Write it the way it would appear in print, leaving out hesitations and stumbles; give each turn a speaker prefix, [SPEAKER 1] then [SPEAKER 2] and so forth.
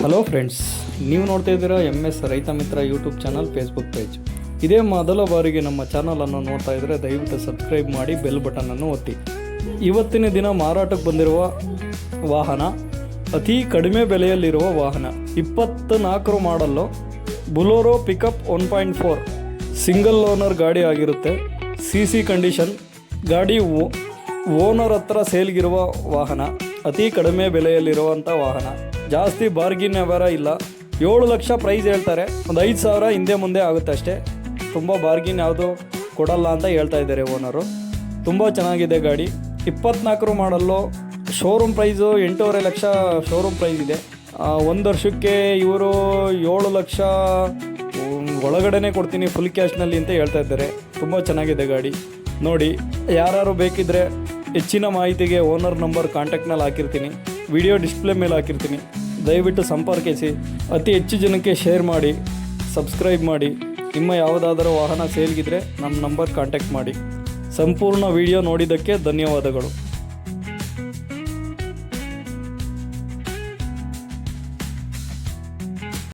[SPEAKER 1] Hello friends, ನೀವು ನೋಡ್ತಾ ಇದ್ದೀರಾ MS ರೈತ ಮಿತ್ರ ಯೂಟ್ಯೂಬ್ ಚಾನಲ್ ಫೇಸ್ಬುಕ್ ಪೇಜ್. ಇದೇ ಮೊದಲ ಬಾರಿಗೆ ನಮ್ಮ ಚಾನಲನ್ನು ನೋಡ್ತಾ ಇದ್ದರೆ ದಯವಿಟ್ಟು ಸಬ್ಸ್ಕ್ರೈಬ್ ಮಾಡಿ, ಬೆಲ್ ಬಟನನ್ನು ಒತ್ತಿ. ಇವತ್ತಿನ ದಿನ ಮಾರಾಟಕ್ಕೆ ಬಂದಿರುವ ವಾಹನ ಅತಿ ಕಡಿಮೆ ಬೆಲೆಯಲ್ಲಿರುವ ವಾಹನ 24 ಮಾಡಲ್ಲು ಬುಲೋರೋ ಪಿಕಪ್ 1.4 ಸಿಂಗಲ್ ಓನರ್ ಗಾಡಿ ಆಗಿರುತ್ತೆ. CC ಕಂಡೀಷನ್ ಗಾಡಿ. ಓನರ್ ಹತ್ರ ಸೇಲ್ಗಿರುವ ವಾಹನ, ಅತಿ ಕಡಿಮೆ ಬೆಲೆಯಲ್ಲಿರುವಂಥ ವಾಹನ, ಜಾಸ್ತಿ ಬಾರ್ಗಿನ್ ವ್ಯವಹಾರ ಇಲ್ಲ. 7 ಲಕ್ಷ ಪ್ರೈಸ್ ಹೇಳ್ತಾರೆ, ಒಂದು 5,000 ಹಿಂದೆ ಮುಂದೆ ಆಗುತ್ತೆ ಅಷ್ಟೇ. ತುಂಬ ಬಾರ್ಗಿನ್ ಯಾವುದು ಕೊಡಲ್ಲ ಅಂತ ಹೇಳ್ತಾ ಇದ್ದಾರೆ ಓನರು. ತುಂಬ ಚೆನ್ನಾಗಿದೆ ಗಾಡಿ. 24 ಮಾಡಲ್ಲು. Showroom price 8.5 lakh showroom price ಇದೆ. 1 ವರ್ಷಕ್ಕೆ ಇವರು 7 ಲಕ್ಷ ಒಳಗಡೆನೇ ಕೊಡ್ತೀನಿ ಫುಲ್ ಕ್ಯಾಶ್ನಲ್ಲಿ ಅಂತ ಹೇಳ್ತಾ ಇದ್ದಾರೆ. ತುಂಬ ಚೆನ್ನಾಗಿದೆ ಗಾಡಿ. ನೋಡಿ, ಯಾರು ಬೇಕಿದ್ದರೆ ಹೆಚ್ಚಿನ ಮಾಹಿತಿಗೆ ಓನರ್ ನಂಬರ್ ಕಾಂಟ್ಯಾಕ್ಟ್ನಲ್ಲಿ ಹಾಕಿರ್ತೀನಿ, ವಿಡಿಯೋ ಡಿಸ್ಪ್ಲೇ ಮೇಲೆ ಹಾಕಿರ್ತೀನಿ. ದಯವಿಟ್ಟು ಸಂಪರ್ಕಿಸಿ. ಅತಿ ಹೆಚ್ಚು ಜನಕ್ಕೆ ಶೇರ್ ಮಾಡಿ, ಸಬ್ಸ್ಕ್ರೈಬ್ ಮಾಡಿ. ನಿಮ್ಮ ಯಾವುದಾದರೂ ವಾಹನ ಸೇಲ್ಗಿದ್ರೆ ನಮ್ಮ ನಂಬರ್ ಕಾಂಟ್ಯಾಕ್ಟ್ ಮಾಡಿ. ಸಂಪೂರ್ಣ ವಿಡಿಯೋ ನೋಡಿದ್ದಕ್ಕೆ ಧನ್ಯವಾದಗಳು.